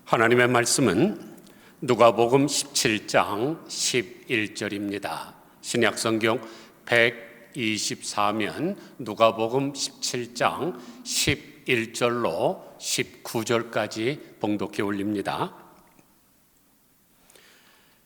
하나님의 말씀은 누가복음 17장 11절입니다. 신약성경 124면 누가복음 17장 11절로 19절까지 봉독해 올립니다.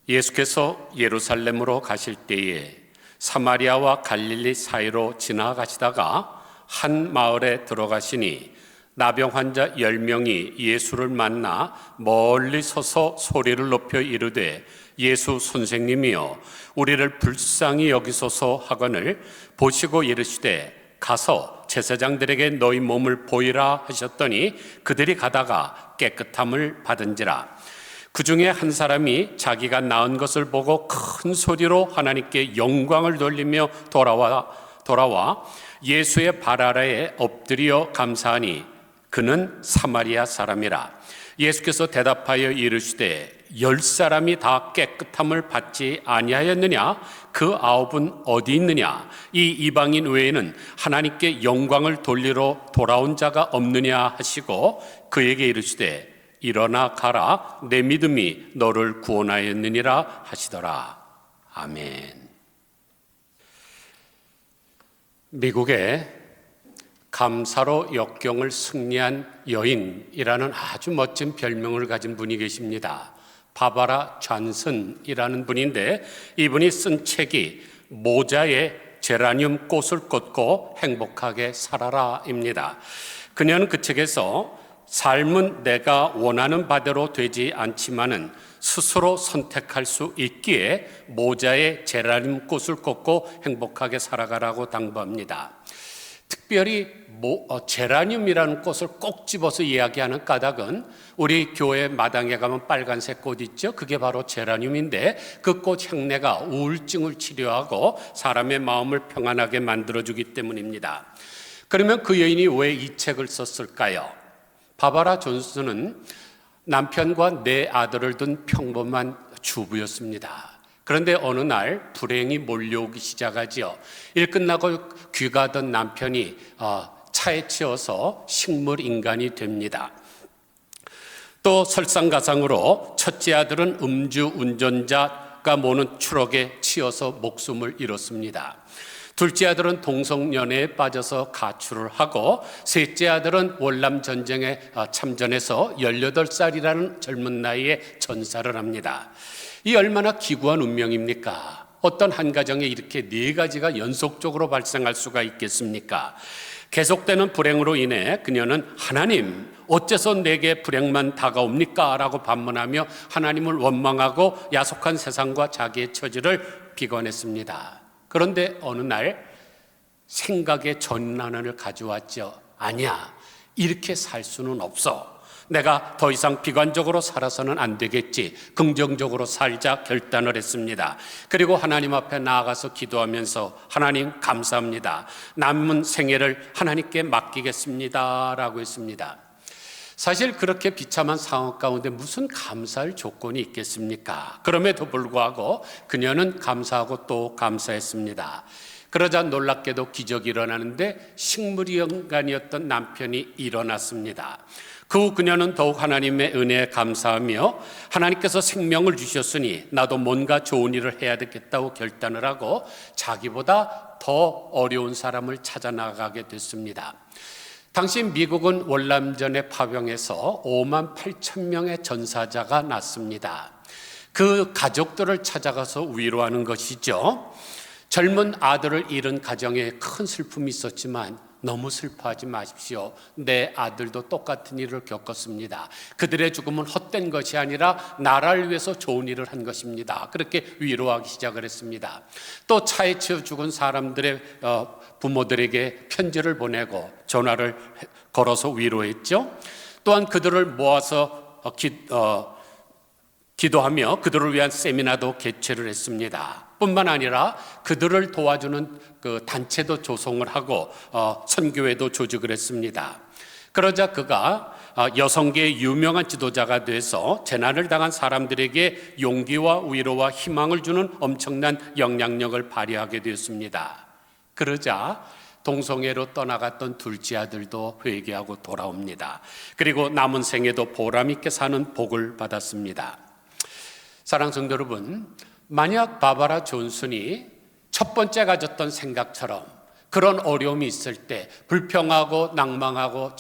예수께서 예루살렘으로 가실 때에 사마리아와 갈릴리 사이로 지나가시다가 한 마을에 들어가시니 나병 환자 10명이 예수를 만나 멀리 서서 소리를 높여 이르되 예수 선생님이여 우리를 불쌍히 여기소서 하거늘 보시고 이르시되 가서 제사장들에게 너희 몸을 보이라 하셨더니 그들이 가다가 깨끗함을 받은지라. 그 중에 한 사람이 자기가 나은 것을 보고 큰 소리로 하나님께 영광을 돌리며 돌아와 예수의 발 아래에 엎드려 감사하니 그는 사마리아 사람이라. 예수께서 대답하여 이르시되 10사람이 다 깨끗함을 받지 아니하였느냐? 그 9은 어디 있느냐? 이 이방인 외에는 하나님께 영광을 돌리러 돌아온 자가 없느냐 하시고 그에게 이르시되 일어나 가라, 내 믿음이 너를 구원하였느니라 하시더라. 아멘. 미국의 감사로 역경을 승리한 여인이라는 아주 멋진 별명을 가진 분이 계십니다. 바바라 존슨이라는 분인데 이분이 쓴 책이 모자에 제라늄 꽃을 꽂고 행복하게 살아라입니다. 그녀는 그 책에서 삶은 내가 원하는 바대로 되지 않지만은 스스로 선택할 수 있기에 모자에 제라늄 꽃을 꽂고 행복하게 살아가라고 당부합니다. 특별히 제라늄이라는 꽃을 꼭 집어서 이야기하는 까닭은 우리 교회 마당에 가면 빨간색 꽃 있죠? 그게 바로 제라늄인데 그 꽃 향내가 우울증을 치료하고 사람의 마음을 평안하게 만들어주기 때문입니다. 그러면 그 여인이 왜 이 책을 썼을까요? 바바라 존슨은 남편과 4아들을 둔 평범한 주부였습니다. 그런데 어느 날 불행이 몰려오기 시작하지요. 일 끝나고 귀가하던 남편이 차에 치여서 식물인간이 됩니다. 또 설상가상으로 첫째 아들은 음주운전자가 모는 추럭에 치여서 목숨을 잃었습니다. 둘째 아들은 동성연애에 빠져서 가출을 하고 셋째 아들은 월남 전쟁에 참전해서 18살이라는 젊은 나이에 전사를 합니다. 이 얼마나 기구한 운명입니까? 어떤 한 가정에 이렇게 4가지가 연속적으로 발생할 수가 있겠습니까? 계속되는 불행으로 인해 그녀는 하나님 어째서 내게 불행만 다가옵니까? 라고 반문하며 하나님을 원망하고 야속한 세상과 자기의 처지를 비관했습니다. 그런데 어느 날 생각의 전환을 가져왔죠. 아니야, 이렇게 살 수는 없어. 내가 더 이상 비관적으로 살아서는 안 되겠지. 긍정적으로 살자 결단을 했습니다. 그리고 하나님 앞에 나아가서 기도하면서 하나님 감사합니다. 남은 생애를 하나님께 맡기겠습니다 라고 했습니다. 사실 그렇게 비참한 상황 가운데 무슨 감사할 조건이 있겠습니까? 그럼에도 불구하고 그녀는 감사하고 또 감사했습니다. 그러자 놀랍게도 기적이 일어나는데 식물인간이었던 남편이 일어났습니다. 그 후 그녀는 더욱 하나님의 은혜에 감사하며 하나님께서 생명을 주셨으니 나도 뭔가 좋은 일을 해야 되겠다고 결단을 하고 자기보다 더 어려운 사람을 찾아 나가게 됐습니다. 당시 미국은 월남전에 파병해서 5만 8천 명의 전사자가 났습니다. 그 가족들을 찾아가서 위로하는 것이죠. 젊은 아들을 잃은 가정에 큰 슬픔이 있었지만 너무 슬퍼하지 마십시오. 내 아들도 똑같은 일을 겪었습니다. 그들의 죽음은 헛된 것이 아니라 나라를 위해서 좋은 일을 한 것입니다. 그렇게 위로하기 시작을 했습니다. 또 차에 치여 죽은 사람들의 부모들에게 편지를 보내고 전화를 걸어서 위로했죠. 또한 그들을 모아서 기도하며 그들을 위한 세미나도 개최를 했습니다. 뿐만 아니라 그들을 도와주는 그 단체도 조성을 하고 선교회도 조직을 했습니다. 그러자 그가 여성계의 유명한 지도자가 돼서 재난을 당한 사람들에게 용기와 위로와 희망을 주는 엄청난 영향력을 발휘하게 되었습니다. 그러자 동성애로 떠나갔던 둘째 아들도 회개하고 돌아옵니다. 그리고 남은 생에도 보람 있게 사는 복을 받았습니다. 사랑하는 성도 여러분, 만약 바바라 존슨이 첫 번째 가졌던 생각처럼 그런 어려움이 있을 때 불평하고 낭망하고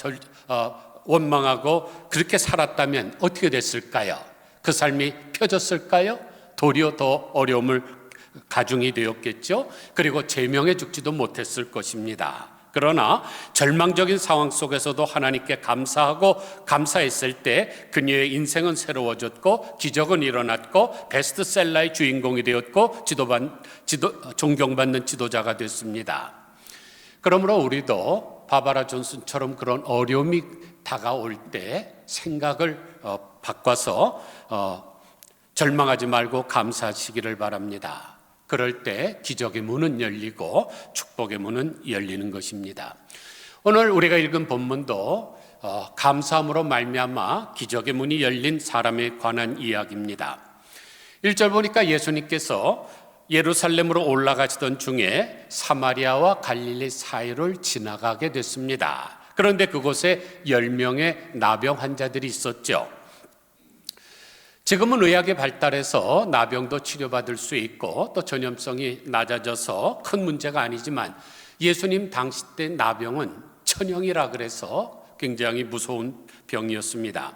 원망하고 그렇게 살았다면 어떻게 됐을까요? 그 삶이 펴졌을까요? 도리어 더 어려움을 가중이 되었겠죠. 그리고 제명해 죽지도 못했을 것입니다. 그러나 절망적인 상황 속에서도 하나님께 감사하고 감사했을 때 그녀의 인생은 새로워졌고 기적은 일어났고 베스트셀러의 주인공이 되었고 존경받는 지도자가 됐습니다. 그러므로 우리도 바바라 존슨처럼 그런 어려움이 다가올 때 생각을 바꿔서 절망하지 말고 감사하시기를 바랍니다. 그럴 때 기적의 문은 열리고 축복의 문은 열리는 것입니다. 오늘 우리가 읽은 본문도 감사함으로 말미암아 기적의 문이 열린 사람에 관한 이야기입니다. 1절 보니까 예수님께서 예루살렘으로 올라가시던 중에 사마리아와 갈릴리 사이를 지나가게 됐습니다. 그런데 그곳에 10명의 나병 환자들이 있었죠. 지금은 의학이 발달해서 나병도 치료받을 수 있고 또 전염성이 낮아져서 큰 문제가 아니지만 예수님 당시 때 나병은 천형이라 그래서 굉장히 무서운 병이었습니다.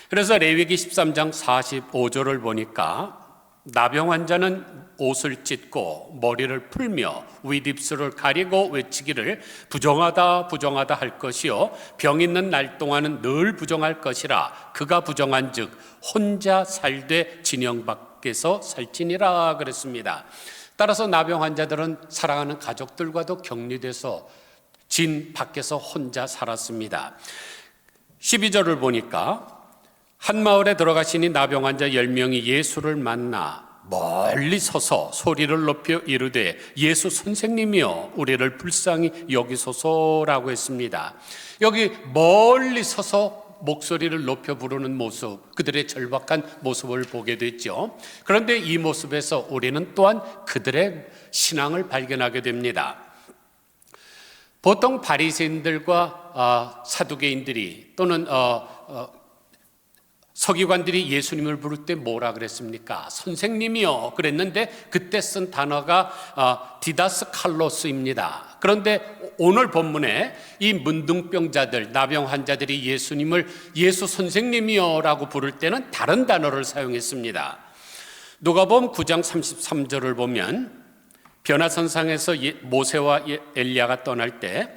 그래서 레위기 13장 45절을 보니까 나병 환자는 옷을 찢고 머리를 풀며 윗입술을 가리고 외치기를 부정하다 부정하다 할 것이요 병 있는 날 동안은 늘 부정할 것이라 그가 부정한즉 혼자 살되 진영 밖에서 살지니라 그랬습니다. 따라서 나병 환자들은 사랑하는 가족들과도 격리돼서 진 밖에서 혼자 살았습니다. 12절을 보니까 한 마을에 들어가시니 나병 환자 10명이 예수를 만나 멀리 서서 소리를 높여 이르되 예수 선생님이여 우리를 불쌍히 여기소서라고 했습니다. 여기 멀리 서서 목소리를 높여 부르는 모습, 그들의 절박한 모습을 보게 됐죠. 그런데 이 모습에서 우리는 또한 그들의 신앙을 발견하게 됩니다. 보통 바리새인들과 사두개인들이 또는 서기관들이 예수님을 부를 때 뭐라 그랬습니까? 선생님이요 그랬는데 그때 쓴 단어가 디다스 칼로스입니다. 그런데 오늘 본문에 이 문둥병자들, 나병 환자들이 예수님을 예수 선생님이요 라고 부를 때는 다른 단어를 사용했습니다. 누가복음 9장 33절을 보면 변화선상에서 모세와 엘리야가 떠날 때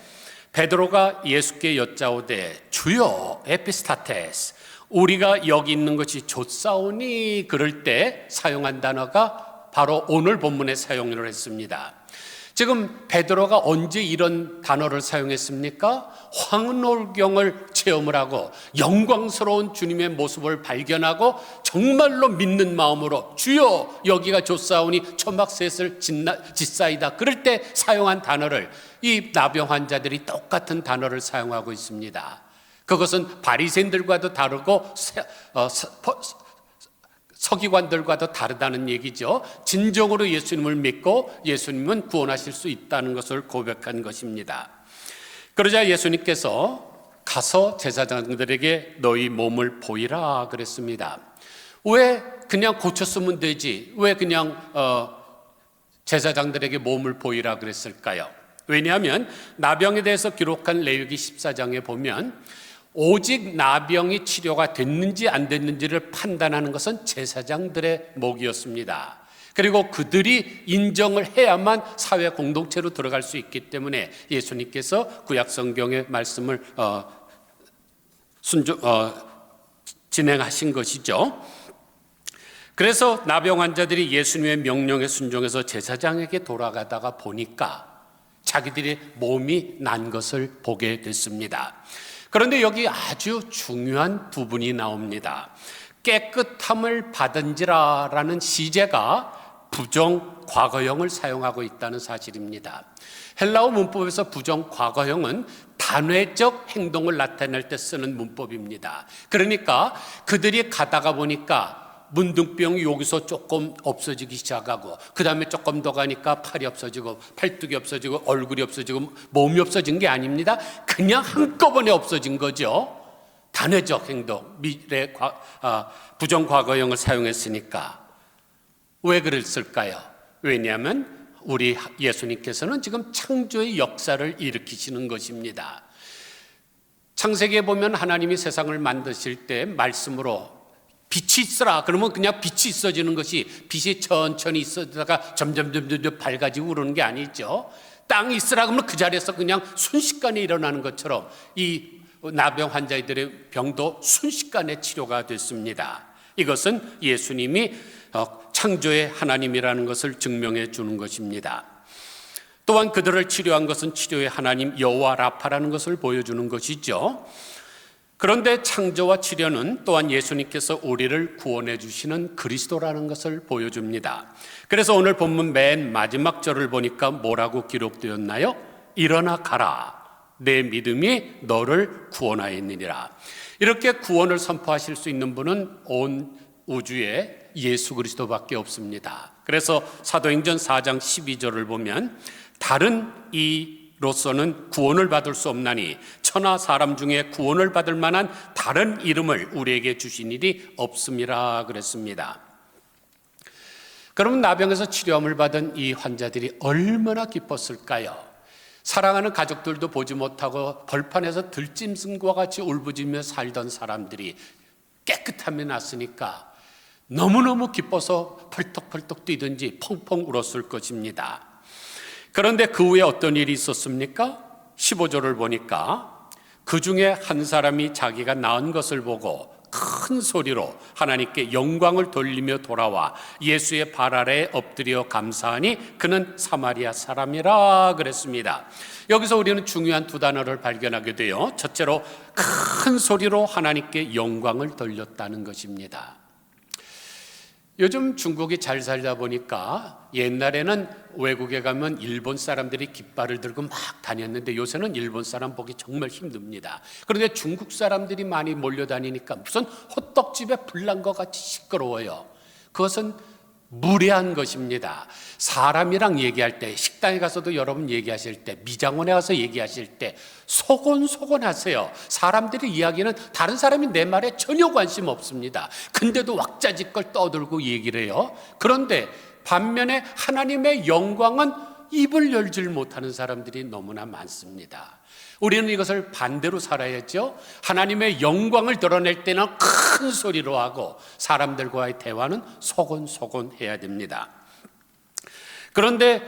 베드로가 예수께 여짜오되 주여 에피스타테스 우리가 여기 있는 것이 좋사오니 그럴 때 사용한 단어가 바로 오늘 본문에 사용을 했습니다. 지금 베드로가 언제 이런 단어를 사용했습니까? 황홀경을 체험을 하고 영광스러운 주님의 모습을 발견하고 정말로 믿는 마음으로 주여 여기가 좋사오니 초막셋을 짓사이다 그럴 때 사용한 단어를 이 나병 환자들이 똑같은 단어를 사용하고 있습니다. 그것은 바리새인들과도 다르고 서기관들과도 다르다는 얘기죠. 진정으로 예수님을 믿고 예수님은 구원하실 수 있다는 것을 고백한 것입니다. 그러자 예수님께서 가서 제사장들에게 너희 몸을 보이라 그랬습니다. 왜 그냥 고쳤으면 되지? 왜 그냥 제사장들에게 몸을 보이라 그랬을까요? 왜냐하면 나병에 대해서 기록한 레위기 14장에 보면 오직 나병이 치료가 됐는지 안 됐는지를 판단하는 것은 제사장들의 목이었습니다. 그리고 그들이 인정을 해야만 사회 공동체로 들어갈 수 있기 때문에 예수님께서 구약 성경의 말씀을 진행하신 것이죠. 그래서 나병 환자들이 예수님의 명령에 순종해서 제사장에게 돌아가다가 보니까 자기들의 몸이 난 것을 보게 됐습니다. 그런데 여기 아주 중요한 부분이 나옵니다. 깨끗함을 받은지라라는 시제가 부정 과거형을 사용하고 있다는 사실입니다. 헬라어 문법에서 부정 과거형은 단회적 행동을 나타낼 때 쓰는 문법입니다. 그러니까 그들이 가다가 보니까 문둥병이 여기서 조금 없어지기 시작하고 그 다음에 조금 더 가니까 팔이 없어지고 팔뚝이 없어지고 얼굴이 없어지고 몸이 없어진 게 아닙니다. 그냥 한꺼번에 없어진 거죠. 단회적 행동, 부정과거형을 사용했으니까. 왜 그랬을까요? 왜냐하면 우리 예수님께서는 지금 창조의 역사를 일으키시는 것입니다. 창세기에 보면 하나님이 세상을 만드실 때 말씀으로 빛이 있으라 그러면 그냥 빛이 있어지는 것이, 빛이 천천히 있어다가 점점 밝아지고 그러는 게 아니죠. 땅이 있으라 그러면 그 자리에서 그냥 순식간에 일어나는 것처럼 이 나병 환자들의 병도 순식간에 치료가 됐습니다. 이것은 예수님이 창조의 하나님이라는 것을 증명해 주는 것입니다. 또한 그들을 치료한 것은 치료의 하나님 여호와 라파라는 것을 보여주는 것이죠. 그런데 창조와 치료는 또한 예수님께서 우리를 구원해 주시는 그리스도라는 것을 보여줍니다. 그래서 오늘 본문 맨 마지막 절을 보니까 뭐라고 기록되었나요? 일어나 가라, 내 믿음이 너를 구원하였느니라. 이렇게 구원을 선포하실 수 있는 분은 온 우주에 예수 그리스도밖에 없습니다. 그래서 사도행전 4장 12절을 보면 다른 이로서는 구원을 받을 수 없나니 천하 사람 중에 구원을 받을 만한 다른 이름을 우리에게 주신 일이 없음이라 그랬습니다. 그럼 나병에서 치료함을 받은 이 환자들이 얼마나 기뻤을까요? 사랑하는 가족들도 보지 못하고 벌판에서 들짐승과 같이 울부짖으며 살던 사람들이 깨끗함이 났으니까 너무너무 기뻐서 펄떡펄떡 뛰든지 펑펑 울었을 것입니다. 그런데 그 후에 어떤 일이 있었습니까? 15절을 보니까 그 중에 한 사람이 자기가 낳은 것을 보고 큰 소리로 하나님께 영광을 돌리며 돌아와 예수의 발 아래에 엎드려 감사하니 그는 사마리아 사람이라 그랬습니다. 여기서 우리는 중요한 두 단어를 발견하게 돼요. 첫째로 큰 소리로 하나님께 영광을 돌렸다는 것입니다. 요즘 중국이 잘 살다 보니까 옛날에는 외국에 가면 일본 사람들이 깃발을 들고 막 다녔는데 요새는 일본 사람 보기 정말 힘듭니다. 그런데 중국 사람들이 많이 몰려다니니까 무슨 호떡집에 불난 것 같이 시끄러워요. 그것은 무례한 것입니다. 사람이랑 얘기할 때, 식당에 가서도 여러분 얘기하실 때, 미장원에 가서 얘기하실 때 소곤소곤 하세요. 사람들의 이야기는 다른 사람이 내 말에 전혀 관심 없습니다. 근데도 왁자지껄 떠들고 얘기를 해요. 그런데 반면에 하나님의 영광은 입을 열질 못하는 사람들이 너무나 많습니다. 우리는 이것을 반대로 살아야죠. 하나님의 영광을 드러낼 때는 큰 소리로 하고 사람들과의 대화는 소곤소곤 해야 됩니다. 그런데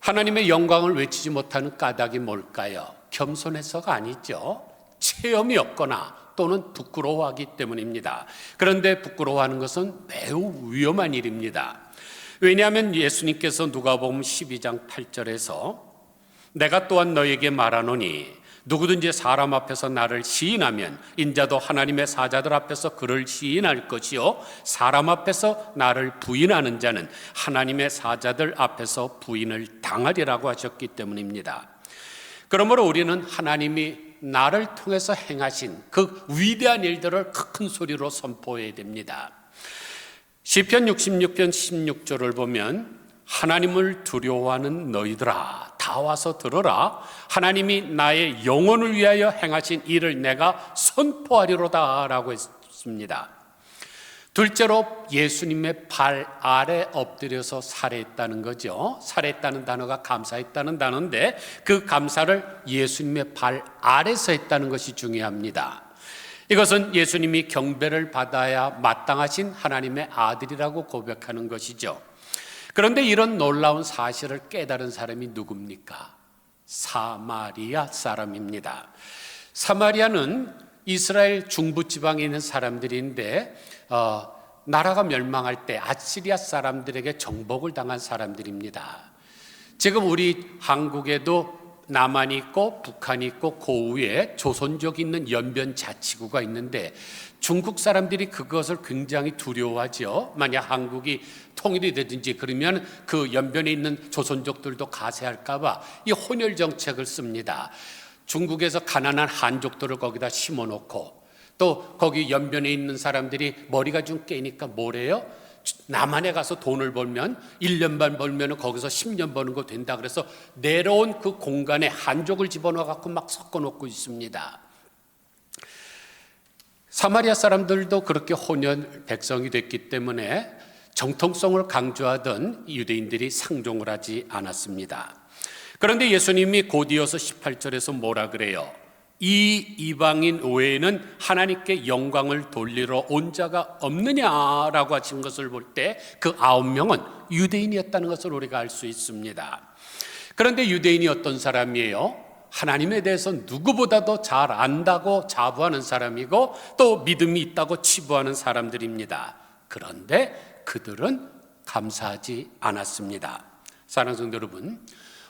하나님의 영광을 외치지 못하는 까닭이 뭘까요? 겸손해서가 아니죠. 체험이 없거나 또는 부끄러워하기 때문입니다. 그런데 부끄러워하는 것은 매우 위험한 일입니다. 왜냐하면 예수님께서 누가복음 12장 8절에서 내가 또한 너에게 말하노니 누구든지 사람 앞에서 나를 시인하면 인자도 하나님의 사자들 앞에서 그를 시인할 것이요 사람 앞에서 나를 부인하는 자는 하나님의 사자들 앞에서 부인을 당하리라고 하셨기 때문입니다. 그러므로 우리는 하나님이 나를 통해서 행하신 그 위대한 일들을 큰 소리로 선포해야 됩니다. 시편 66편 16절을 보면 하나님을 두려워하는 너희들아 다 와서 들어라. 하나님이 나의 영혼을 위하여 행하신 일을 내가 선포하리로다 라고 했습니다. 둘째로 예수님의 발 아래 엎드려서 살해했다는 거죠. 살해했다는 단어가 감사했다는 단어인데 그 감사를 예수님의 발 아래서 했다는 것이 중요합니다. 이것은 예수님이 경배를 받아야 마땅하신 하나님의 아들이라고 고백하는 것이죠. 그런데 이런 놀라운 사실을 깨달은 사람이 누굽니까? 사마리아 사람입니다. 사마리아는 이스라엘 중부지방에 있는 사람들인데 나라가 멸망할 때 아시리아 사람들에게 정복을 당한 사람들입니다. 지금 우리 한국에도 남한이 있고 북한이 있고 그 위에 조선족이 있는 연변 자치구가 있는데 중국 사람들이 그것을 굉장히 두려워하죠. 만약 한국이 통일이 되든지 그러면 그 연변에 있는 조선족들도 가세할까 봐 이 혼혈 정책을 씁니다. 중국에서 가난한 한족들을 거기다 심어놓고 또 거기 연변에 있는 사람들이 머리가 좀 깨니까 뭐래요? 남한에 가서 돈을 벌면 1년 반 벌면 거기서 10년 버는 거 된다. 그래서 내려온 그 공간에 한족을 집어넣어 갖고 막 섞어 놓고 있습니다. 사마리아 사람들도 그렇게 혼혈 백성이 됐기 때문에 정통성을 강조하던 유대인들이 상종을 하지 않았습니다. 그런데 예수님이 곧 이어서 18절에서 뭐라 그래요? 이 이방인 외에는 하나님께 영광을 돌리러 온 자가 없느냐라고 하신 것을 볼 때 그 9명은 유대인이었다는 것을 우리가 알 수 있습니다. 그런데 유대인이 어떤 사람이에요? 하나님에 대해서 누구보다도 잘 안다고 자부하는 사람이고 또 믿음이 있다고 치부하는 사람들입니다. 그런데 그들은 감사하지 않았습니다. 사랑하는 성도 여러분,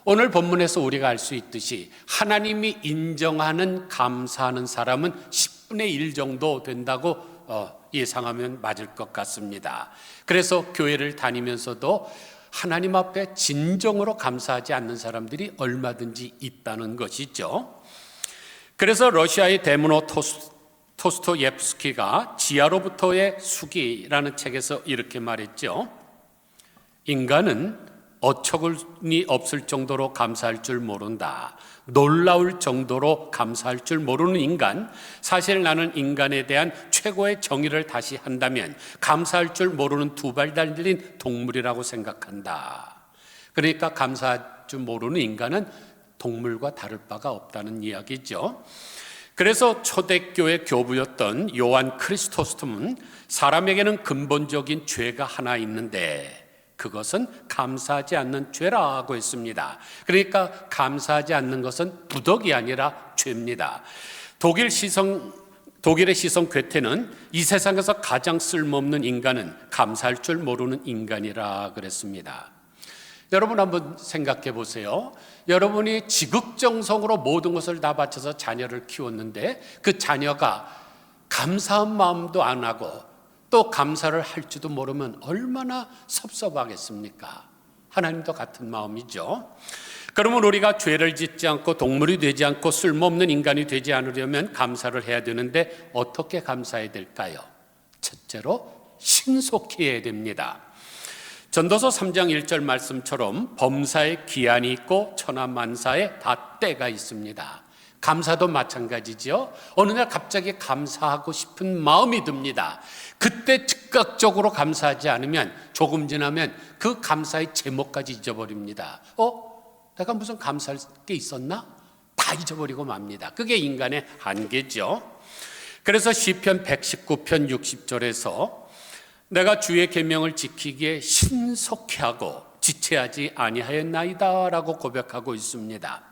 오늘 본문에서 우리가 알 수 있듯이 하나님이 인정하는 감사하는 사람은 10분의 1 정도 된다고 예상하면 맞을 것 같습니다. 그래서 교회를 다니면서도 하나님 앞에 진정으로 감사하지 않는 사람들이 얼마든지 있다는 것이죠. 그래서 러시아의 데모노 토스토옙스키가 지하로부터의 수기라는 책에서 이렇게 말했죠. 인간은 어처구니 없을 정도로 감사할 줄 모른다. 놀라울 정도로 감사할 줄 모르는 인간. 사실 나는 인간에 대한 최고의 정의를 다시 한다면 감사할 줄 모르는 2발 달린 동물이라고 생각한다. 그러니까 감사할 줄 모르는 인간은 동물과 다를 바가 없다는 이야기죠. 그래서 초대교회 교부였던 요한 크리스토스톰은 사람에게는 근본적인 죄가 하나 있는데 그것은 감사하지 않는 죄라고 했습니다. 그러니까 감사하지 않는 것은 부덕이 아니라 죄입니다. 독일의 시성 괴테는 이 세상에서 가장 쓸모없는 인간은 감사할 줄 모르는 인간이라 그랬습니다. 여러분 한번 생각해 보세요. 여러분이 지극정성으로 모든 것을 다 바쳐서 자녀를 키웠는데 그 자녀가 감사한 마음도 안 하고 또 감사를 할지도 모르면 얼마나 섭섭하겠습니까? 하나님도 같은 마음이죠. 그러면 우리가 죄를 짓지 않고 동물이 되지 않고 쓸모없는 인간이 되지 않으려면 감사를 해야 되는데 어떻게 감사해야 될까요? 첫째로 신속히 해야 됩니다. 전도서 3장 1절 말씀처럼 범사에 기한이 있고 천하만사에 다 때가 있습니다. 감사도 마찬가지죠. 어느 날 갑자기 감사하고 싶은 마음이 듭니다. 그때 즉각적으로 감사하지 않으면 조금 지나면 그 감사의 제목까지 잊어버립니다. 내가 무슨 감사할 게 있었나? 다 잊어버리고 맙니다. 그게 인간의 한계죠. 그래서 시편 119편 60절에서 내가 주의 계명을 지키기에 신속히 하고 지체하지 아니하였나이다 라고 고백하고 있습니다.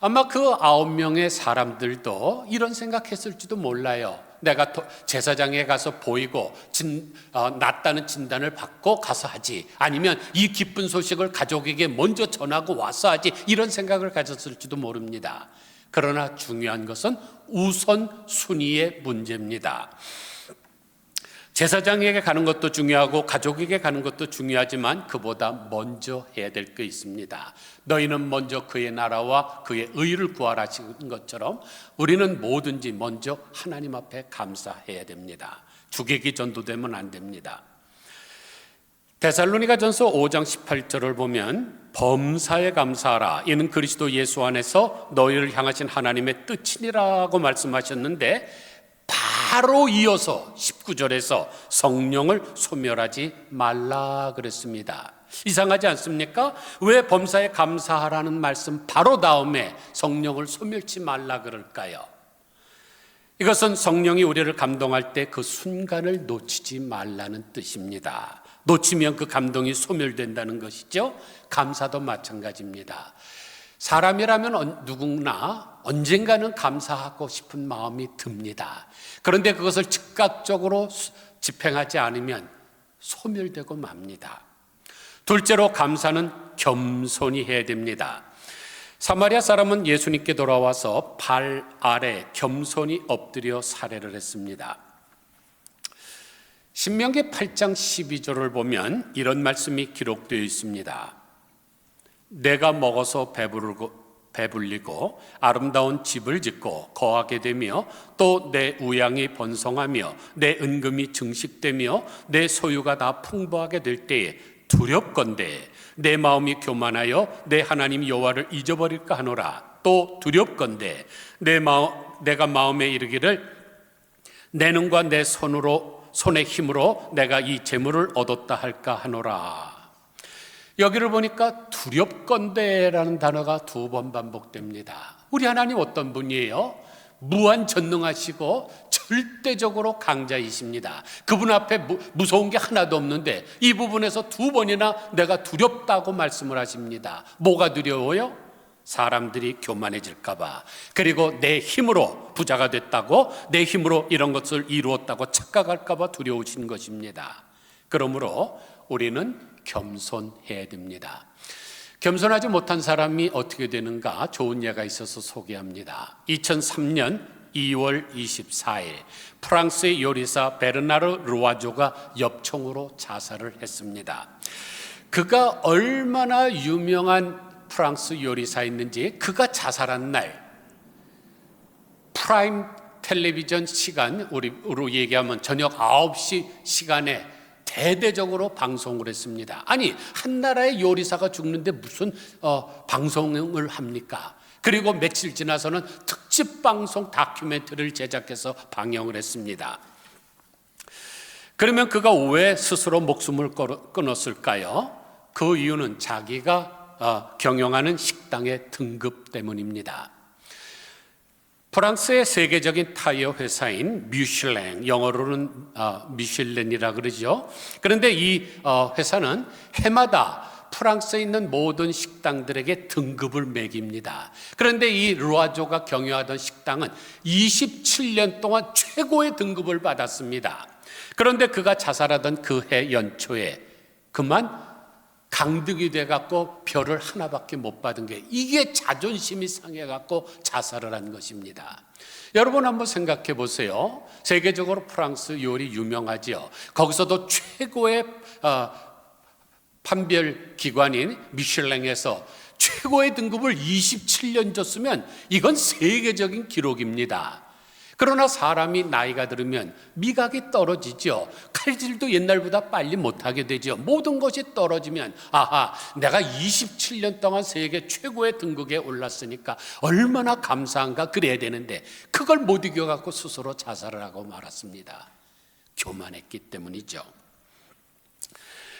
아마 그 9명의 사람들도 이런 생각했을지도 몰라요. 내가 제사장에 가서 보이고 낫다는 진단을 받고 가서 하지, 아니면 이 기쁜 소식을 가족에게 먼저 전하고 와서 하지, 이런 생각을 가졌을지도 모릅니다. 그러나 중요한 것은 우선순위의 문제입니다. 제사장에게 가는 것도 중요하고 가족에게 가는 것도 중요하지만 그보다 먼저 해야 될 게 있습니다. 너희는 먼저 그의 나라와 그의 의를 구하라 하신 것처럼 우리는 뭐든지 먼저 하나님 앞에 감사해야 됩니다. 주객이 전도되면 안 됩니다. 데살로니가전서 5장 18절을 보면 범사에 감사하라. 이는 그리스도 예수 안에서 너희를 향하신 하나님의 뜻이니라고 말씀하셨는데 바로 이어서 19절에서 성령을 소멸하지 말라 그랬습니다. 이상하지 않습니까? 왜 범사에 감사하라는 말씀 바로 다음에 성령을 소멸치 말라 그럴까요? 이것은 성령이 우리를 감동할 때 그 순간을 놓치지 말라는 뜻입니다. 놓치면 그 감동이 소멸된다는 것이죠. 감사도 마찬가지입니다. 사람이라면 누구나 언젠가는 감사하고 싶은 마음이 듭니다. 그런데 그것을 즉각적으로 집행하지 않으면 소멸되고 맙니다. 둘째로 감사는 겸손히 해야 됩니다. 사마리아 사람은 예수님께 돌아와서 발 아래 겸손히 엎드려 사례를 했습니다. 신명기 8장 12절을 보면 이런 말씀이 기록되어 있습니다. 내가 먹어서 배불리고 아름다운 집을 짓고 거하게 되며 또 내 우양이 번성하며 내 은금이 증식되며 내 소유가 다 풍부하게 될 때에 두렵건대 내 마음이 교만하여 내 하나님 여호와를 잊어버릴까 하노라. 또 두렵건대 내가 마음에 이르기를 내 눈과 내 손의 힘으로 내가 이 재물을 얻었다 할까 하노라. 여기를 보니까 두렵건대라는 단어가 2번 반복됩니다. 우리 하나님 어떤 분이에요? 무한전능하시고 절대적으로 강자이십니다. 그분 앞에 무서운 게 하나도 없는데 이 부분에서 2번이나 내가 두렵다고 말씀을 하십니다. 뭐가 두려워요? 사람들이 교만해질까 봐, 그리고 내 힘으로 부자가 됐다고, 내 힘으로 이런 것을 이루었다고 착각할까 봐 두려우신 것입니다. 그러므로 우리는 겸손해야 됩니다. 겸손하지 못한 사람이 어떻게 되는가 좋은 예가 있어서 소개합니다. 2003년 2월 24일 프랑스의 요리사 베르나르 루아조가 엽총으로 자살을 했습니다. 그가 얼마나 유명한 프랑스 요리사였는지 그가 자살한 날 프라임 텔레비전 시간, 우리로 얘기하면 저녁 9시 시간에 대대적으로 방송을 했습니다. 아니, 한 나라의 요리사가 죽는데 무슨 방송을 합니까? 그리고 며칠 지나서는 특집 방송 다큐멘터리를 제작해서 방영을 했습니다. 그러면 그가 왜 스스로 목숨을 끊었을까요? 그 이유는 자기가 경영하는 식당의 등급 때문입니다. 프랑스의 세계적인 타이어 회사인 미슐랭, 영어로는 미슐랭이라 그러죠. 그런데 이 회사는 해마다 프랑스에 있는 모든 식당들에게 등급을 매깁니다. 그런데 이 루아조가 경영하던 식당은 27년 동안 최고의 등급을 받았습니다. 그런데 그가 자살하던 그 해 연초에 그만 강득이 돼갖고 별을 하나밖에 못 받은 게, 이게 자존심이 상해갖고 자살을 한 것입니다. 여러분 한번 생각해 보세요. 세계적으로 프랑스 요리 유명하지요. 거기서도 최고의 판별 기관인 미슐랭에서 최고의 등급을 27년 줬으면 이건 세계적인 기록입니다. 그러나 사람이 나이가 들으면 미각이 떨어지죠. 칼질도 옛날보다 빨리 못하게 되죠. 모든 것이 떨어지면 아하, 내가 27년 동안 세계 최고의 등급에 올랐으니까 얼마나 감사한가 그래야 되는데 그걸 못 이겨갖고 스스로 자살을 하고 말았습니다. 교만했기 때문이죠.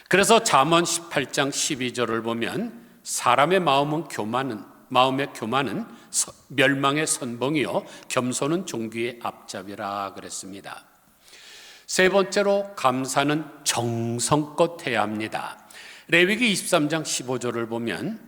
그래서 잠언 18장 12절을 보면 사람의 마음의 교만은 멸망의 선봉이요 겸손은 종기의 앞잡이라 그랬습니다. 세 번째로 감사는 정성껏 해야 합니다. 레위기 23장 15절을 보면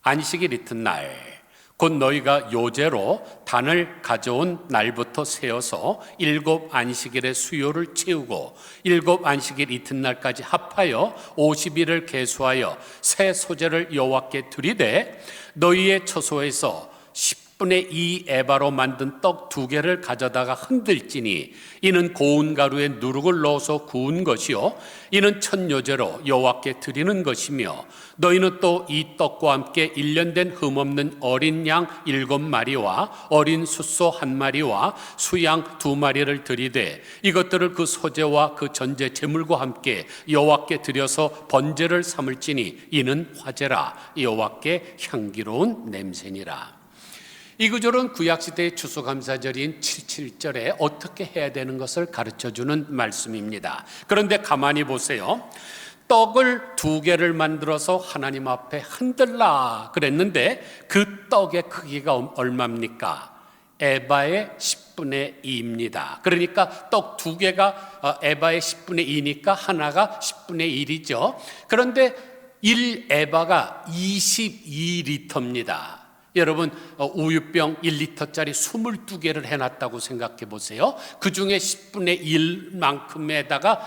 안식일 이튿날 곧 너희가 요제로 단을 가져온 날부터 세어서 7 안식일의 수요를 채우고 7 안식일 이튿날까지 합하여 50일을 계수하여 새 소재를 여호와께 드리되 너희의 처소에서 10분의 2 에바로 만든 떡 2개를 가져다가 흔들지니 이는 고운 가루에 누룩을 넣어서 구운 것이요 이는 첫 요제로 여호와께 드리는 것이며 너희는 또 이 떡과 함께 1년 된 흠없는 어린 양 7마리와 어린 숫소 1마리와 수양 2마리를 드리되 이것들을 그 소제와 그 전제 제물과 함께 여호와께 드려서 번제를 삼을지니 이는 화제라 여호와께 향기로운 냄새니라. 이 구절은 구약시대의 추수감사절인 77절에 어떻게 해야 되는 것을 가르쳐주는 말씀입니다. 그런데 가만히 보세요. 떡을 2개를 만들어서 하나님 앞에 흔들라 그랬는데 그 떡의 크기가 얼마입니까? 에바의 10분의 2입니다. 그러니까 떡 2개가 에바의 10분의 2니까 하나가 10분의 1이죠. 그런데 1에바가 22리터입니다. 여러분 우유병 1리터짜리 22개를 해놨다고 생각해 보세요. 그 중에 10분의 1만큼에다가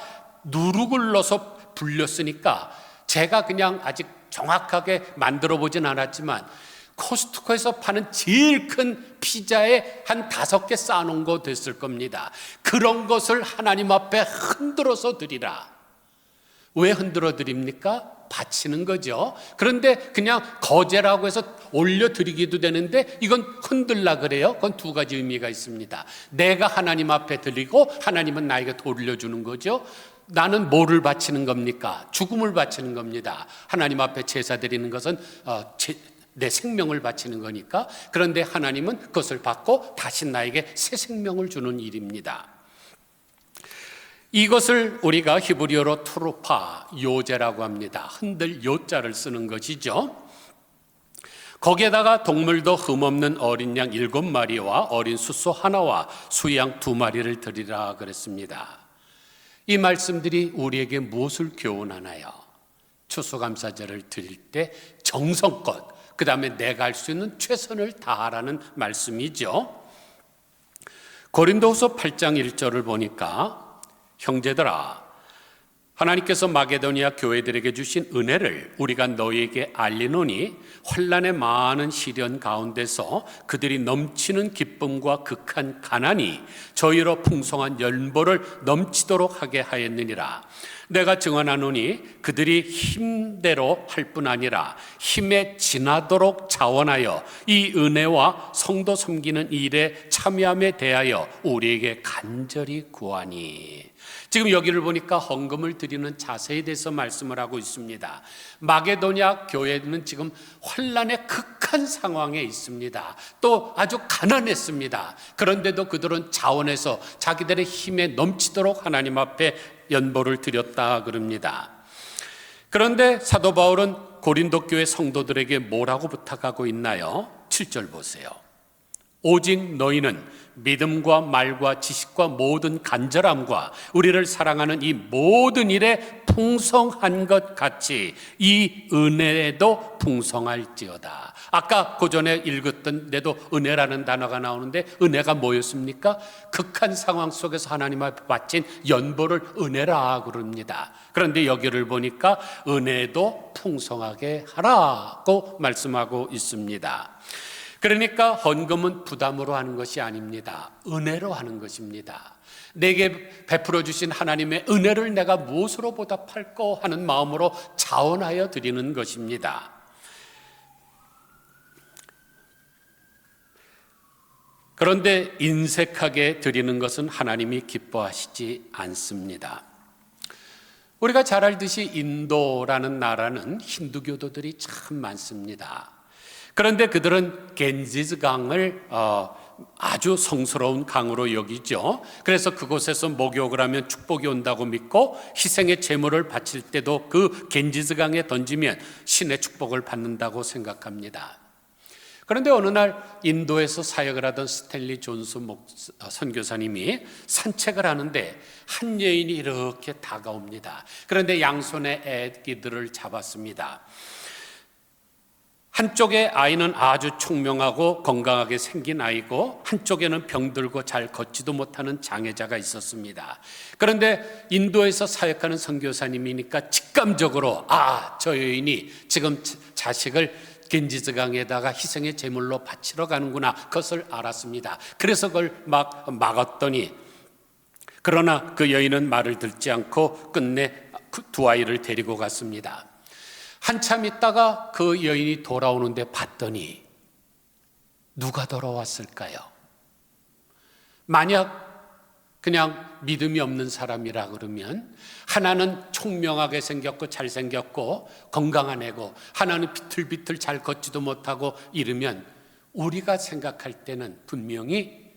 누룩을 넣어서 불렸으니까 제가 그냥 아직 정확하게 만들어 보진 않았지만 코스트코에서 파는 제일 큰 피자에 한 5개 쌓아놓은 거 됐을 겁니다. 그런 것을 하나님 앞에 흔들어서 드리라. 왜 흔들어 드립니까? 바치는 거죠. 그런데 그냥 거제라고 해서 올려드리기도 되는데 이건 흔들라 그래요. 그건 두 가지 의미가 있습니다. 내가 하나님 앞에 드리고 하나님은 나에게 돌려주는 거죠. 나는 뭐를 바치는 겁니까? 죽음을 바치는 겁니다. 하나님 앞에 제사 드리는 것은 내 생명을 바치는 거니까. 그런데 하나님은 그것을 받고 다시 나에게 새 생명을 주는 일입니다. 이것을 우리가 히브리어로 트루파, 요제라고 합니다. 흔들 요자를 쓰는 것이죠. 거기에다가 동물도 흠없는 어린 양 7마리와 어린 숫소 하나와 수양 2마리를 드리라 그랬습니다. 이 말씀들이 우리에게 무엇을 교훈하나요? 추수감사절을 드릴 때 정성껏, 그 다음에 내가 할 수 있는 최선을 다하라는 말씀이죠. 고린도후서 8장 1절을 보니까 형제들아, 하나님께서 마게도니아 교회들에게 주신 은혜를 우리가 너희에게 알리노니 환난의 많은 시련 가운데서 그들이 넘치는 기쁨과 극한 가난이 저희로 풍성한 연보를 넘치도록 하게 하였느니라. 내가 증언하노니 그들이 힘대로 할 뿐 아니라 힘에 지나도록 자원하여 이 은혜와 성도 섬기는 일에 참여함에 대하여 우리에게 간절히 구하니. 지금 여기를 보니까 헌금을 드리는 자세에 대해서 말씀을 하고 있습니다. 마게도니아 교회는 지금 환난의 극한 상황에 있습니다. 또 아주 가난했습니다. 그런데도 그들은 자원해서 자기들의 힘에 넘치도록 하나님 앞에 연보를 드렸다 그럽니다. 그런데 사도 바울은 고린도 교회 성도들에게 뭐라고 부탁하고 있나요? 7절 보세요. 오직 너희는 믿음과 말과 지식과 모든 간절함과 우리를 사랑하는 이 모든 일에 풍성한 것 같이 이 은혜에도 풍성할지어다. 아까 고전에 읽었던 데도 은혜라는 단어가 나오는데 은혜가 뭐였습니까? 극한 상황 속에서 하나님 앞에 바친 연보를 은혜라 그럽니다. 그런데 여기를 보니까 은혜도 풍성하게 하라고 말씀하고 있습니다. 그러니까 헌금은 부담으로 하는 것이 아닙니다. 은혜로 하는 것입니다. 내게 베풀어 주신 하나님의 은혜를 내가 무엇으로 보답할까 하는 마음으로 자원하여 드리는 것입니다. 그런데 인색하게 드리는 것은 하나님이 기뻐하시지 않습니다. 우리가 잘 알듯이 인도라는 나라는 힌두교도들이 참 많습니다. 그런데 그들은 겐지스 강을 아주 성스러운 강으로 여기죠. 그래서 그곳에서 목욕을 하면 축복이 온다고 믿고 희생의 제물을 바칠 때도 그 겐지스 강에 던지면 신의 축복을 받는다고 생각합니다. 그런데 어느 날 인도에서 사역을 하던 스탠리 존스 선교사님이 산책을 하는데 한 여인이 이렇게 다가옵니다. 그런데 양손에 애기들을 잡았습니다. 한쪽의 아이는 아주 총명하고 건강하게 생긴 아이고 한쪽에는 병들고 잘 걷지도 못하는 장애자가 있었습니다. 그런데 인도에서 사역하는 선교사님이니까 직감적으로 저 여인이 지금 자식을 겐지스강에다가 희생의 제물로 바치러 가는구나, 그것을 알았습니다. 그래서 그걸 막았더니, 그러나 그 여인은 말을 듣지 않고 끝내 두 아이를 데리고 갔습니다. 한참 있다가 그 여인이 돌아오는데 봤더니 누가 돌아왔을까요? 만약 그냥 믿음이 없는 사람이라 그러면 하나는 총명하게 생겼고 잘생겼고 건강한 애고 하나는 비틀비틀 잘 걷지도 못하고 이러면 우리가 생각할 때는 분명히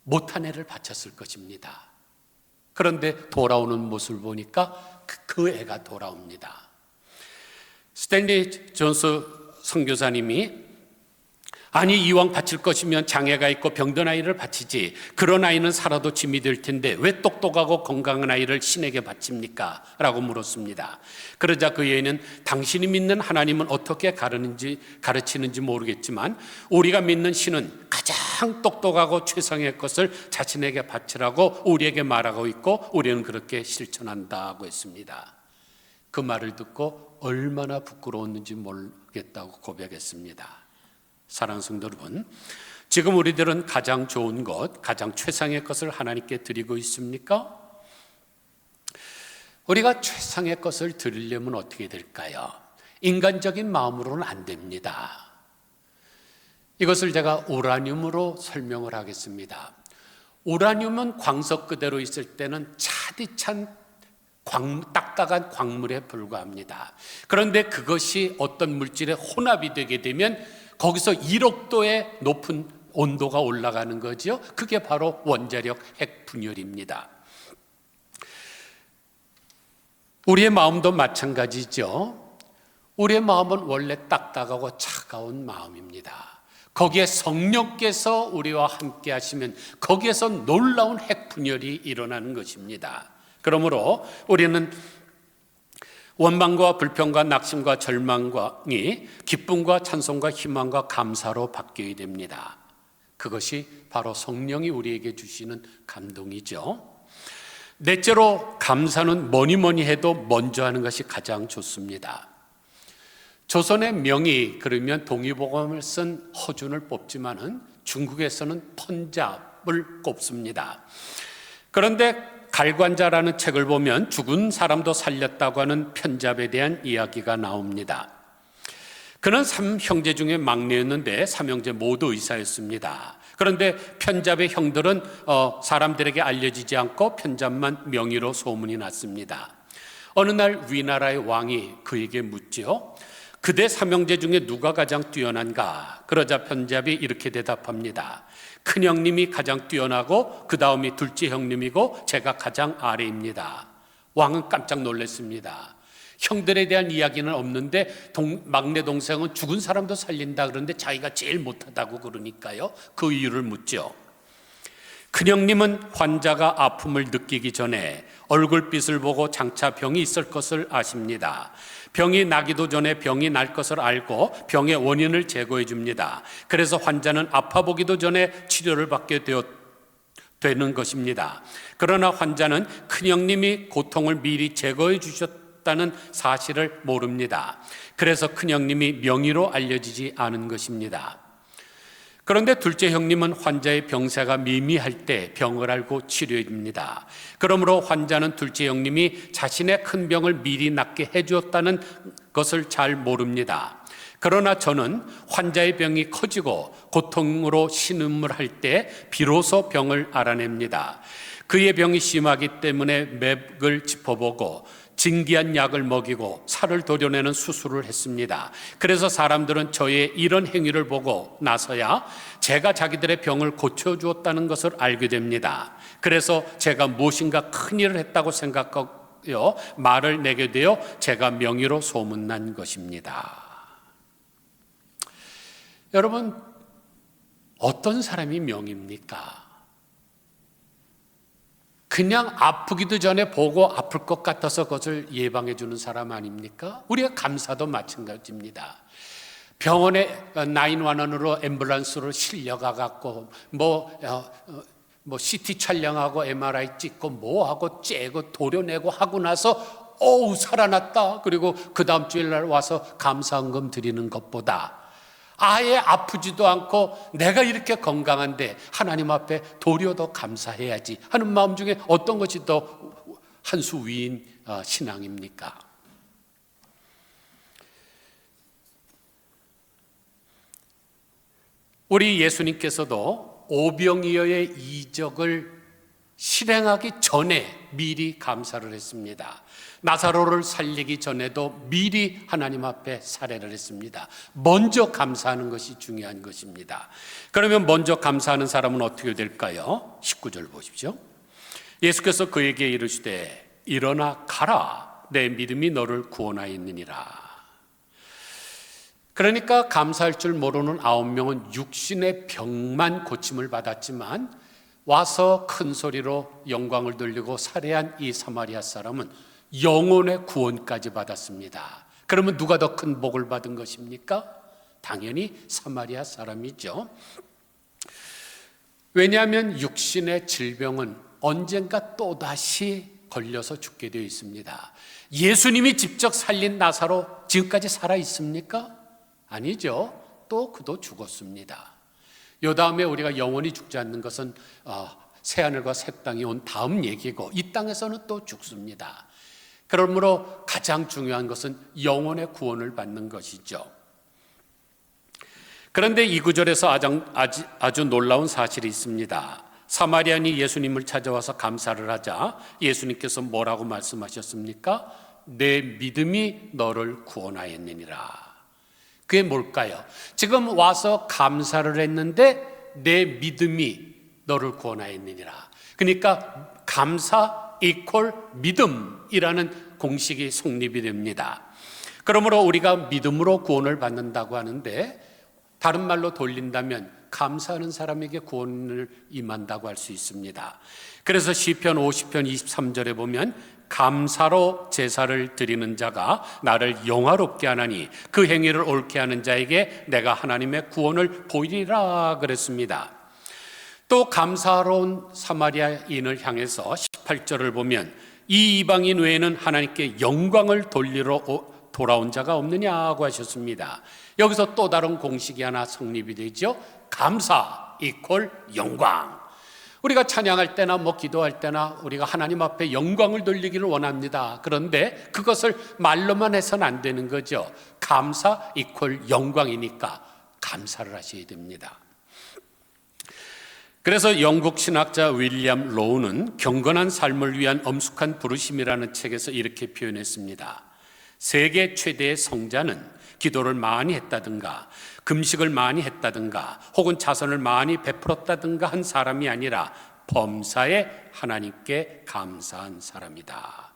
못한 애를 바쳤을 것입니다. 그런데 돌아오는 모습을 보니까 그 애가 돌아옵니다. 스탠리 존스 선교사님이 아니, 이왕 바칠 것이면 장애가 있고 병든 아이를 바치지, 그런 아이는 살아도 짐이 될 텐데 왜 똑똑하고 건강한 아이를 신에게 바칩니까? 라고 물었습니다. 그러자 그 여인은 당신이 믿는 하나님은 어떻게 가르치는지 모르겠지만 우리가 믿는 신은 가장 똑똑하고 최상의 것을 자신에게 바치라고 우리에게 말하고 있고 우리는 그렇게 실천한다고 했습니다. 그 말을 듣고 얼마나 부끄러웠는지 모르겠다고 고백했습니다. 사랑하는 성도 여러분, 지금 우리들은 가장 좋은 것, 가장 최상의 것을 하나님께 드리고 있습니까? 우리가 최상의 것을 드리려면 어떻게 될까요? 인간적인 마음으로는 안 됩니다. 이것을 제가 우라늄으로 설명을 하겠습니다. 우라늄은 광석 그대로 있을 때는 차디찬 딱딱한 광물에 불과합니다. 그런데 그것이 어떤 물질의 혼합이 되게 되면 거기서 1억 도의 높은 온도가 올라가는 거죠. 그게 바로 원자력 핵 분열입니다. 우리의 마음도 마찬가지죠. 우리의 마음은 원래 딱딱하고 차가운 마음입니다. 거기에 성령께서 우리와 함께 하시면 거기에서 놀라운 핵 분열이 일어나는 것입니다. 그러므로 우리는 원망과 불평과 낙심과 절망이 기쁨과 찬송과 희망과 감사로 바뀌어야 됩니다. 그것이 바로 성령이 우리에게 주시는 감동이죠. 넷째로 감사는 뭐니 해도 먼저 하는 것이 가장 좋습니다. 조선의 명의 그러면 동의보감을 쓴 허준을 뽑지만은 중국에서는 펀잡을 꼽습니다. 그런데 갈관자라는 책을 보면 죽은 사람도 살렸다고 하는 편잡에 대한 이야기가 나옵니다. 그는 3형제 중에 막내였는데 3형제 모두 의사였습니다. 그런데 편잡의 형들은 사람들에게 알려지지 않고 편잡만 명의로 소문이 났습니다. 어느 날 위나라의 왕이 그에게 묻죠. 그대 3형제 중에 누가 가장 뛰어난가? 그러자 편잡이 이렇게 대답합니다. 큰형님이 가장 뛰어나고 그 다음이 둘째 형님이고 제가 가장 아래입니다. 왕은 깜짝 놀랐습니다. 형들에 대한 이야기는 없는데 막내 동생은 죽은 사람도 살린다 그러는데 자기가 제일 못하다고 그러니까요. 그 이유를 묻죠. 큰형님은 환자가 아픔을 느끼기 전에 얼굴빛을 보고 장차 병이 있을 것을 아십니다. 병이 나기도 전에 병이 날 것을 알고 병의 원인을 제거해 줍니다. 그래서 환자는 아파 보기도 전에 치료를 받게 되는 것입니다. 그러나 환자는 큰형님이 고통을 미리 제거해 주셨다는 사실을 모릅니다. 그래서 큰형님이 명의로 알려지지 않은 것입니다. 그런데 둘째 형님은 환자의 병세가 미미할 때 병을 알고 치료해 줍니다. 그러므로 환자는 둘째 형님이 자신의 큰 병을 미리 낫게 해주었다는 것을 잘 모릅니다. 그러나 저는 환자의 병이 커지고 고통으로 신음을 할 때 비로소 병을 알아냅니다. 그의 병이 심하기 때문에 맥을 짚어보고 진기한 약을 먹이고 살을 도려내는 수술을 했습니다. 그래서 사람들은 저의 이런 행위를 보고 나서야 제가 자기들의 병을 고쳐주었다는 것을 알게 됩니다. 그래서 제가 무엇인가 큰일을 했다고 생각하여 말을 내게 되어 제가 명의로 소문난 것입니다. 여러분, 어떤 사람이 명입니까? 그냥 아프기도 전에 보고 아플 것 같아서 그것을 예방해 주는 사람 아닙니까? 우리가 감사도 마찬가지입니다. 병원에 911으로 앰뷸런스로 실려가 갖고 뭐 CT 촬영하고 MRI 찍고 뭐하고 째고 도려내고 하고 나서 살아났다. 그리고 그 다음 주일날 와서 감사헌금 드리는 것보다 아예 아프지도 않고 내가 이렇게 건강한데 하나님 앞에 도리어 더 감사해야지 하는 마음 중에 어떤 것이 더 한 수 위인 신앙입니까? 우리 예수님께서도 오병이어의 이적을 실행하기 전에 미리 감사를 했습니다. 나사로를 살리기 전에도 미리 하나님 앞에 살해를 했습니다. 먼저 감사하는 것이 중요한 것입니다. 그러면 먼저 감사하는 사람은 어떻게 될까요? 19절 보십시오. 예수께서 그에게 이르시되 일어나 가라, 내 믿음이 너를 구원하였느니라. 그러니까 감사할 줄 모르는 9명은 육신의 병만 고침을 받았지만 와서 큰 소리로 영광을 돌리고 살해한 이 사마리아 사람은 영혼의 구원까지 받았습니다. 그러면 누가 더 큰 복을 받은 것입니까? 당연히 사마리아 사람이죠. 왜냐하면 육신의 질병은 언젠가 또다시 걸려서 죽게 되어 있습니다. 예수님이 직접 살린 나사로 지금까지 살아 있습니까? 아니죠. 또 그도 죽었습니다. 이 다음에 우리가 영원히 죽지 않는 것은 새하늘과 새 땅이 온 다음 얘기고 이 땅에서는 또 죽습니다. 그러므로 가장 중요한 것은 영혼의 구원을 받는 것이죠. 그런데 이 구절에서 아주 놀라운 사실이 있습니다. 사마리아인이 예수님을 찾아와서 감사를 하자 예수님께서 뭐라고 말씀하셨습니까? 내 믿음이 너를 구원하였느니라. 그게 뭘까요? 지금 와서 감사를 했는데 내 믿음이 너를 구원하였느니라. 그러니까 감사 이퀄 믿음이라는 공식이 성립이 됩니다. 그러므로 우리가 믿음으로 구원을 받는다고 하는데 다른 말로 돌린다면 감사하는 사람에게 구원을 임한다고 할 수 있습니다. 그래서 시편 50편 23절에 보면 감사로 제사를 드리는 자가 나를 영화롭게 하나니 그 행위를 옳게 하는 자에게 내가 하나님의 구원을 보이리라 그랬습니다. 또 감사로운 사마리아인을 향해서 18절을 보면 이 이방인 외에는 하나님께 영광을 돌리러 돌아온 자가 없느냐고 하셨습니다. 여기서 또 다른 공식이 하나 성립이 되죠. 감사 이퀄 영광. 우리가 찬양할 때나 기도할 때나 우리가 하나님 앞에 영광을 돌리기를 원합니다. 그런데 그것을 말로만 해서는 안 되는 거죠. 감사 이퀄 영광이니까 감사를 하셔야 됩니다. 그래서 영국 신학자 윌리엄 로우는 경건한 삶을 위한 엄숙한 부르심이라는 책에서 이렇게 표현했습니다. 세계 최대의 성자는 기도를 많이 했다든가 금식을 많이 했다든가 혹은 자선을 많이 베풀었다든가 한 사람이 아니라 범사에 하나님께 감사한 사람이다.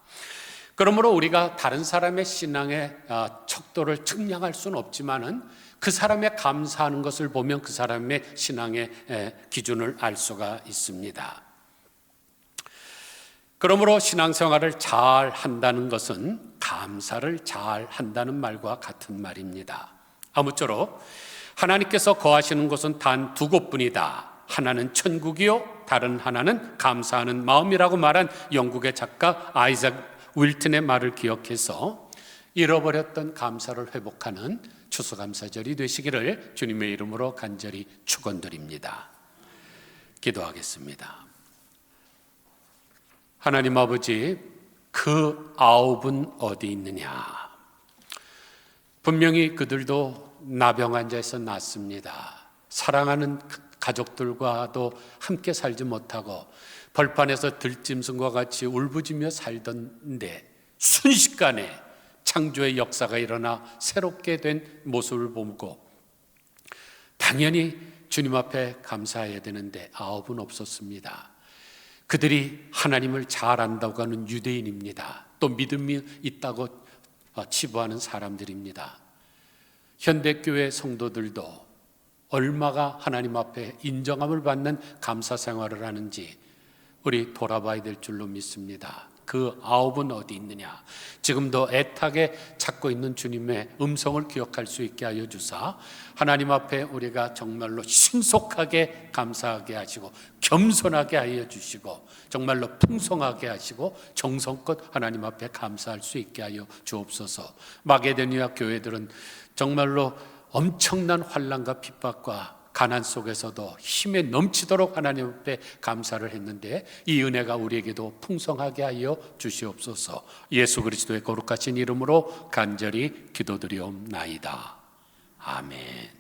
그러므로 우리가 다른 사람의 신앙의 척도를 측량할 수는 없지만은 그 사람의 감사하는 것을 보면 그 사람의 신앙의 기준을 알 수가 있습니다. 그러므로 신앙생활을 잘 한다는 것은 감사를 잘 한다는 말과 같은 말입니다. 아무쪼록 하나님께서 거하시는 곳은 단 두 곳뿐이다. 하나는 천국이요 다른 하나는 감사하는 마음이라고 말한 영국의 작가 아이작 윌튼의 말을 기억해서 잃어버렸던 감사를 회복하는 추수감사절이 되시기를 주님의 이름으로 간절히 축원드립니다. 기도하겠습니다. 하나님 아버지, 그 아홉은 어디 있느냐? 분명히 그들도 나병 환자에서 났습니다. 사랑하는 가족들과도 함께 살지 못하고 벌판에서 들짐승과 같이 울부짖며 살던데 순식간에 창조의 역사가 일어나 새롭게 된 모습을 보고 당연히 주님 앞에 감사해야 되는데 아홉은 없었습니다. 그들이 하나님을 잘 안다고 하는 유대인입니다. 또 믿음이 있다고 치부하는 사람들입니다. 현대교회 성도들도 얼마가 하나님 앞에 인정함을 받는 감사 생활을 하는지 우리 돌아봐야 될 줄로 믿습니다. 그 아홉은 어디 있느냐? 지금도 애타게 찾고 있는 주님의 음성을 기억할 수 있게 하여 주사 하나님 앞에 우리가 정말로 신속하게 감사하게 하시고 겸손하게 하여 주시고 정말로 풍성하게 하시고 정성껏 하나님 앞에 감사할 수 있게 하여 주옵소서. 마게도니아 교회들은 정말로 엄청난 환난과 핍박과 가난 속에서도 힘에 넘치도록 하나님 앞에 감사를 했는데 이 은혜가 우리에게도 풍성하게 하여 주시옵소서. 예수 그리스도의 거룩하신 이름으로 간절히 기도드리옵나이다. 아멘.